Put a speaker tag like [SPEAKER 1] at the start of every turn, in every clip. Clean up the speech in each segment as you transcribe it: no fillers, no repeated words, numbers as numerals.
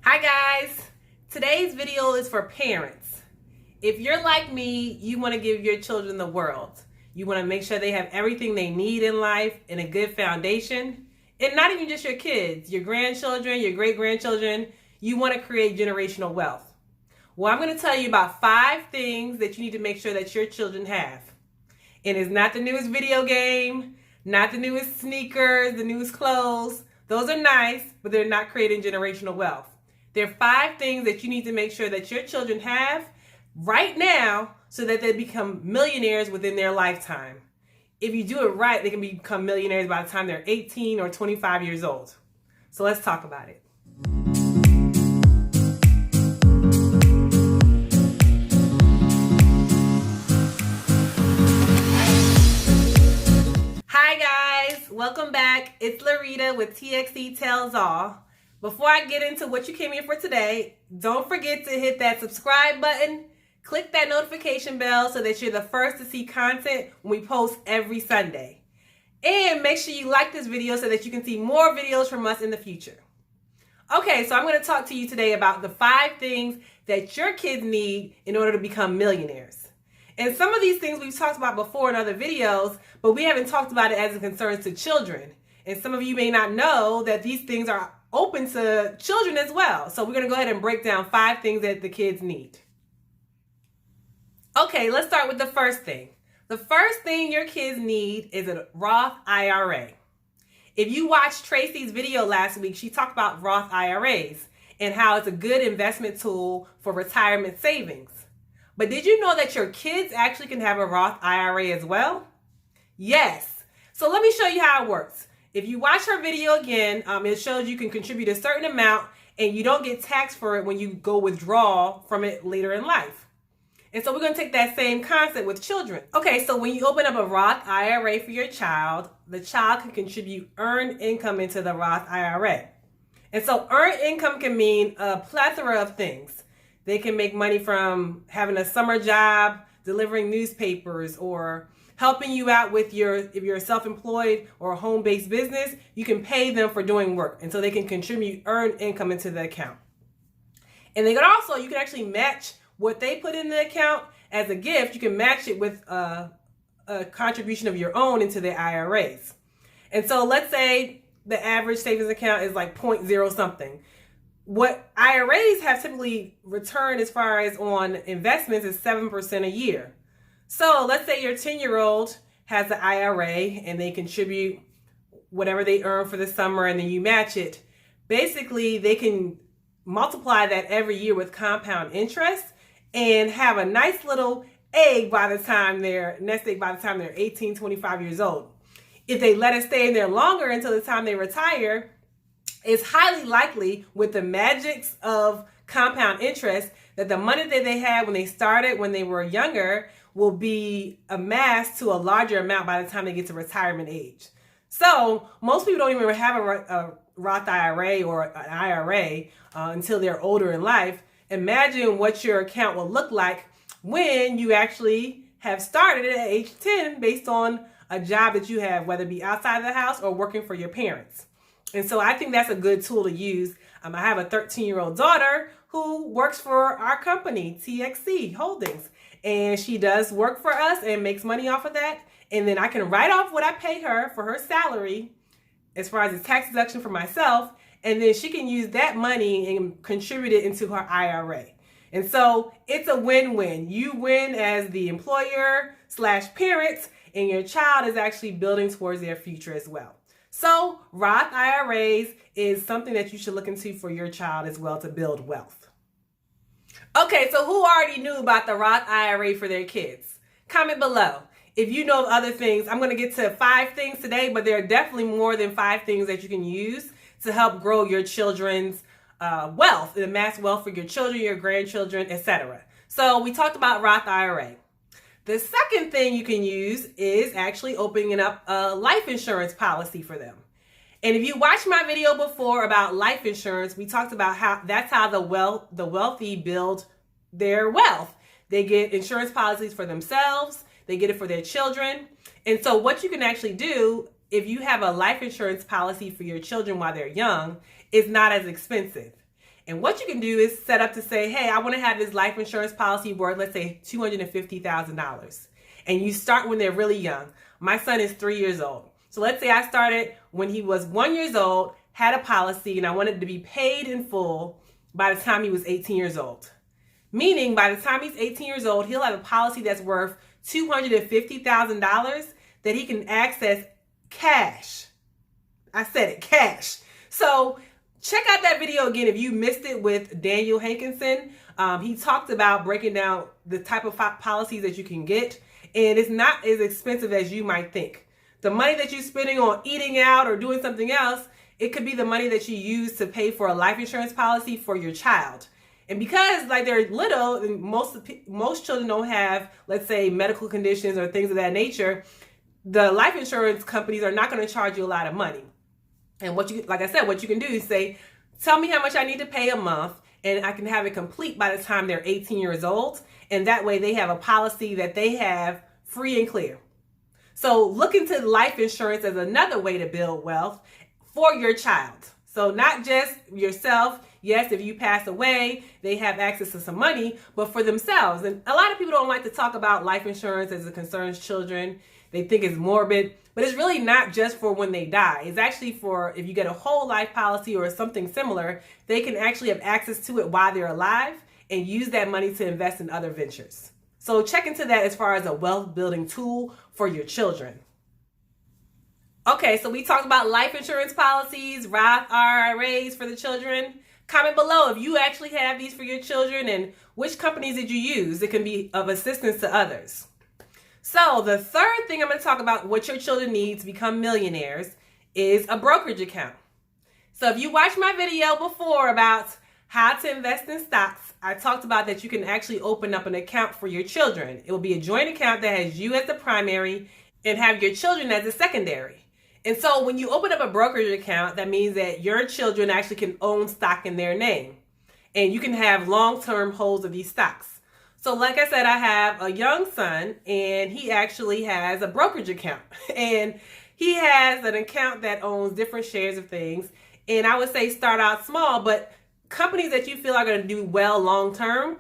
[SPEAKER 1] Hi guys, today's video is for parents. If you're like me, you want to give your children the world. You want to make sure they have everything they need in life and a good foundation. And not even just your kids, your grandchildren, your great-grandchildren. You want to create generational wealth. Well, I'm going to tell you about 5 things that you need to make sure that your children have. And it's not the newest video game, not the newest sneakers, the newest clothes. Those are nice, but they're not creating generational wealth. There are 5 things that you need to make sure that your children have right now so that they become millionaires within their lifetime. If you do it right, they can become millionaires by the time they're 18 or 25 years old. So let's talk about it. Hi guys, welcome back. It's Larita with TXC Tells All. Before I get into what you came here for today, don't forget to hit that subscribe button, click that notification bell so that you're the first to see content when we post every Sunday. And make sure you like this video so that you can see more videos from us in the future. Okay, so I'm going to talk to you today about the 5 things that your kids need in order to become millionaires. And some of these things we've talked about before in other videos, but we haven't talked about it as it concerns to children. And some of you may not know that these things are open to children as well. So we're going to go ahead and break down 5 things that the kids need. Okay, let's start with the first thing. The first thing your kids need is a Roth IRA. If you watched Tracy's video last week, she talked about Roth IRAs and how it's a good investment tool for retirement savings. But did you know that your kids actually can have a Roth IRA as well? Yes. So let me show you how it works. If you watch her video again, it shows you can contribute a certain amount and you don't get taxed for it when you go withdraw from it later in life. And so we're going to take that same concept with children. Okay, so when you open up a Roth IRA for your child, the child can contribute earned income into the Roth IRA. And so earned income can mean a plethora of things. They can make money from having a summer job, delivering newspapers, or helping you out with if you're self-employed or a home-based business, you can pay them for doing work. And so they can contribute earned income into the account. And they can also, you can actually match what they put in the account as a gift. You can match it with a contribution of your own into the IRAs. And so let's say the average savings account is like 0.0 something. What IRAs have typically returned as far as on investments is 7% a year. So let's say your 10-year-old has an IRA and they contribute whatever they earn for the summer and then you match it. Basically, they can multiply that every year with compound interest and have a nice little egg by the time nest egg by the time they're 18, 25 years old. If they let it stay in there longer until the time they retire, it's highly likely with the magics of compound interest that the money that they had when they started, when they were younger, will be amassed to a larger amount by the time they get to retirement age. So most people don't even have a Roth IRA or an IRA until they're older in life. Imagine what your account will look like when you actually have started it at age 10 based on a job that you have, whether it be outside the house or working for your parents. And so I think that's a good tool to use. I have a 13-year-old daughter who works for our company, TXC Holdings. And she does work for us and makes money off of that. And then I can write off what I pay her for her salary as far as the tax deduction for myself. And then she can use that money and contribute it into her IRA. And so it's a win-win. You win as the employer/parent, and your child is actually building towards their future as well. So Roth IRAs is something that you should look into for your child as well to build wealth. Okay, so who already knew about the Roth IRA for their kids? Comment below. If you know of other things, I'm going to get to 5 things today, but there are definitely more than 5 things that you can use to help grow your children's wealth, and amass wealth for your children, your grandchildren, etc. So we talked about Roth IRA. The second thing you can use is actually opening up a life insurance policy for them. And if you watched my video before about life insurance, we talked about how that's how the wealthy build their wealth. They get insurance policies for themselves, they get it for their children. And so what you can actually do if you have a life insurance policy for your children while they're young, is not as expensive. And what you can do is set up to say, hey, I want to have this life insurance policy worth, let's say, $250,000. And you start when they're really young. My son is 3 years old. So let's say I started when he was 1 year old, had a policy, and I wanted to be paid in full by the time he was 18 years old. Meaning by the time he's 18 years old, he'll have a policy that's worth $250,000 that he can access cash. I said it, cash. So check out that video again if you missed it with Daniel Hankinson. He talked about breaking down the type of policies that you can get, and it's not as expensive as you might think. The money that you're spending on eating out or doing something else, it could be the money that you use to pay for a life insurance policy for your child. And because like they're little, and most children don't have, let's say, medical conditions or things of that nature, the life insurance companies are not going to charge you a lot of money. And what you can do is say, tell me how much I need to pay a month, and I can have it complete by the time they're 18 years old. And that way they have a policy that they have free and clear. So look into life insurance as another way to build wealth for your child. So not just yourself. Yes, if you pass away, they have access to some money, but for themselves. And a lot of people don't like to talk about life insurance as it concerns children. They think it's morbid, but it's really not just for when they die. It's actually for if you get a whole life policy or something similar, they can actually have access to it while they're alive and use that money to invest in other ventures. So check into that as far as a wealth building tool for your children. Okay, so we talked about life insurance policies, Roth IRAs for the children. Comment below if you actually have these for your children and which companies did you use. It can be of assistance to others. So the third thing I'm going to talk about what your children need to become millionaires is a brokerage account. So if you watched my video before about how to invest in stocks, I talked about that you can actually open up an account for your children. It will be a joint account that has you as the primary and have your children as the secondary. And so when you open up a brokerage account, that means that your children actually can own stock in their name. And you can have long-term holds of these stocks. So like I said, I have a young son, and he actually has a brokerage account. And he has an account that owns different shares of things. And I would say start out small, but companies that you feel are going to do well long-term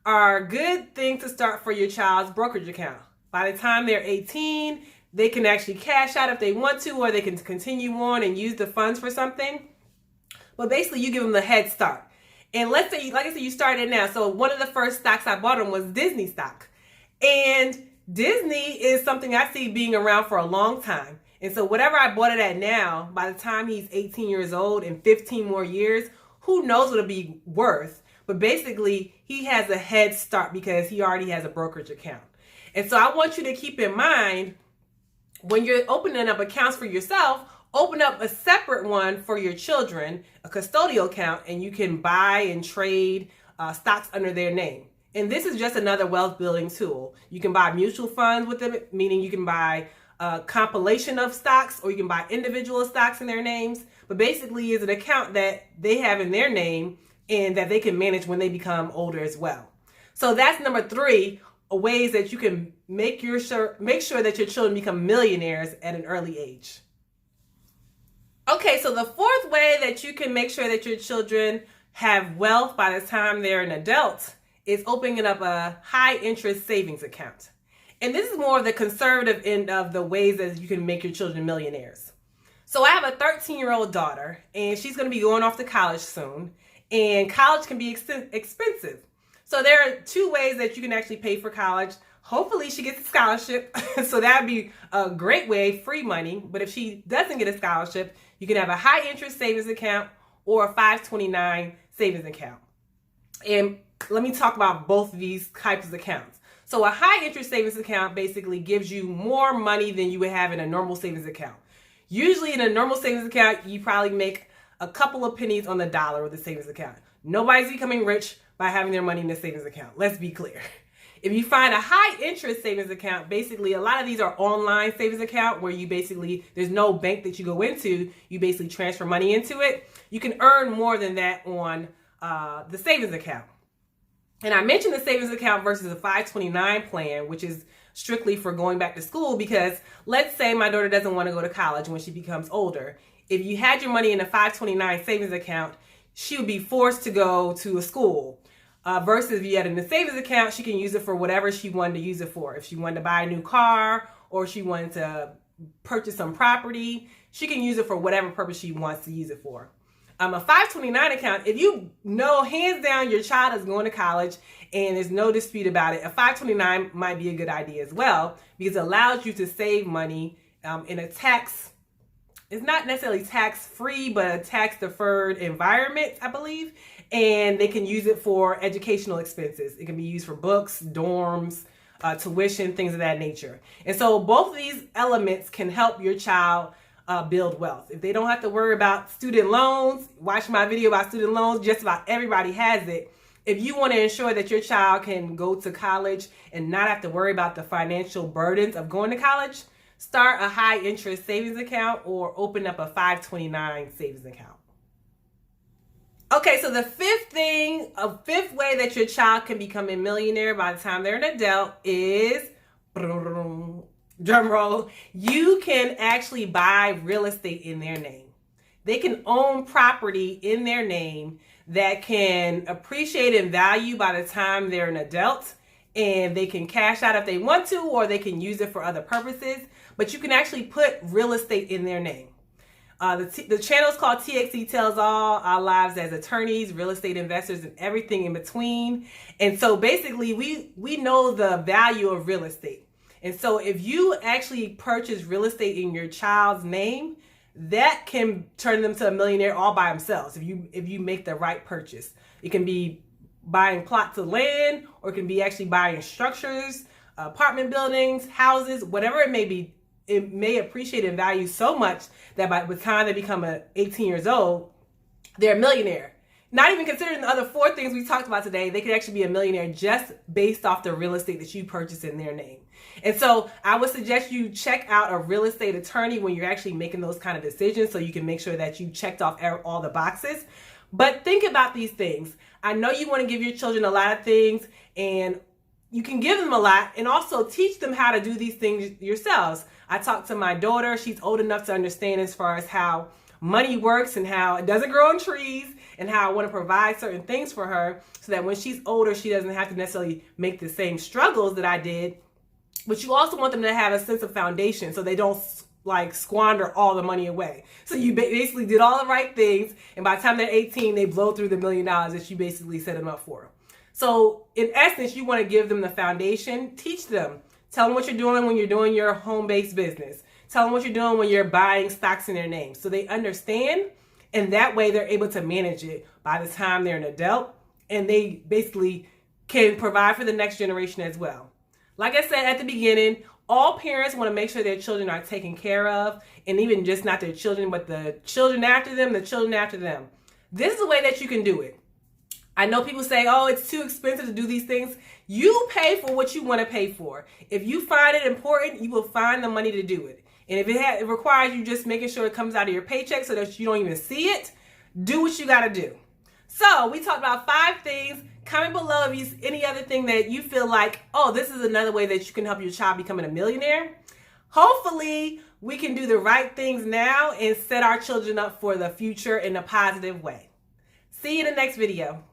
[SPEAKER 1] are a good thing to start for your child's brokerage account. By the time they're 18, they can actually cash out if they want to, or they can continue on and use the funds for something. But basically, you give them the head start. And let's say, like I said, you started now. So one of the first stocks I bought him was Disney stock. And Disney is something I see being around for a long time. And so whatever I bought it at now, by the time he's 18 years old in 15 more years, who knows what it'll be worth. But basically, he has a head start because he already has a brokerage account. And so I want you to keep in mind, when you're opening up accounts for yourself, open up a separate one for your children, a custodial account, and you can buy and trade stocks under their name. And this is just another wealth building tool. You can buy mutual funds with them, meaning you can buy a compilation of stocks, or you can buy individual stocks in their names. But basically, it's an account that they have in their name and that they can manage when they become older as well. So that's number 3. Ways that you can make sure that your children become millionaires at an early age. Okay, so the fourth way that you can make sure that your children have wealth by the time they're an adult is opening up a high interest savings account. And this is more of the conservative end of the ways that you can make your children millionaires. So I have a 13-year-old daughter, and she's going to be going off to college soon, and college can be expensive. So there are 2 ways that you can actually pay for college. Hopefully she gets a scholarship. So that'd be a great way, free money. But if she doesn't get a scholarship, you can have a high interest savings account or a 529 savings account. And let me talk about both of these types of accounts. So a high interest savings account basically gives you more money than you would have in a normal savings account. Usually in a normal savings account, you probably make a couple of pennies on the dollar with a savings account. Nobody's becoming rich by having their money in a savings account. Let's be clear. If you find a high interest savings account, basically a lot of these are online savings account where you basically, there's no bank that you go into, you basically transfer money into it. You can earn more than that on the savings account. And I mentioned the savings account versus a 529 plan, which is strictly for going back to school, because let's say my daughter doesn't want to go to college when she becomes older. If you had your money in a 529 savings account, she would be forced to go to a school. Versus if you had in the savings account, she can use it for whatever she wanted to use it for. If she wanted to buy a new car or she wanted to purchase some property, she can use it for whatever purpose she wants to use it for. A 529 account, if you know hands down your child is going to college and there's no dispute about it, a 529 might be a good idea as well, because it allows you to save money in a tax, it's not necessarily tax-free, but a tax-deferred environment, I believe. And they can use it for educational expenses. It can be used for books, dorms, tuition, things of that nature. And so both of these elements can help your child build wealth. If they don't have to worry about student loans, watch my video about student loans, just about everybody has it. If you want to ensure that your child can go to college and not have to worry about the financial burdens of going to college, start a high interest savings account or open up a 529 savings account. Okay, so the fifth way that your child can become a millionaire by the time they're an adult is, drum roll, you can actually buy real estate in their name. They can own property in their name that can appreciate in value by the time they're an adult, and they can cash out if they want to, or they can use it for other purposes, but you can actually put real estate in their name. The channel is called TXE Tells All, Our Lives as Attorneys, Real Estate Investors, and everything in between. And so basically, we know the value of real estate. And so if you actually purchase real estate in your child's name, that can turn them to a millionaire all by themselves if you make the right purchase. It can be buying plots of land, or it can be actually buying structures, apartment buildings, houses, whatever it may be. It may appreciate in value so much that by the time they become 18 years old, they're a millionaire. Not even considering the other 4 things we talked about today, they could actually be a millionaire just based off the real estate that you purchased in their name. And so I would suggest you check out a real estate attorney when you're actually making those kind of decisions, so you can make sure that you checked off all the boxes. But think about these things. I know you want to give your children a lot of things, and you can give them a lot and also teach them how to do these things yourselves. I talked to my daughter. She's old enough to understand as far as how money works and how it doesn't grow on trees, and how I want to provide certain things for her so that when she's older, she doesn't have to necessarily make the same struggles that I did. But you also want them to have a sense of foundation so they don't like squander all the money away. So you basically did all the right things, and by the time they're 18, they blow through the $1 million that you basically set them up for. So in essence, you want to give them the foundation, teach them. Tell them what you're doing when you're doing your home-based business. Tell them what you're doing when you're buying stocks in their name, so they understand, and that way they're able to manage it by the time they're an adult, and they basically can provide for the next generation as well. Like I said at the beginning, all parents want to make sure their children are taken care of, and even just not their children, but the children after them, the children after them. This is the way that you can do it. I know people say, oh, it's too expensive to do these things. You pay for what you want to pay for. If you find it important, you will find the money to do it. And if it requires you just making sure it comes out of your paycheck so that you don't even see it, do what you got to do. So we talked about 5 things. Comment below if you any other thing that you feel like, oh, this is another way that you can help your child becoming a millionaire. Hopefully, we can do the right things now and set our children up for the future in a positive way. See you in the next video.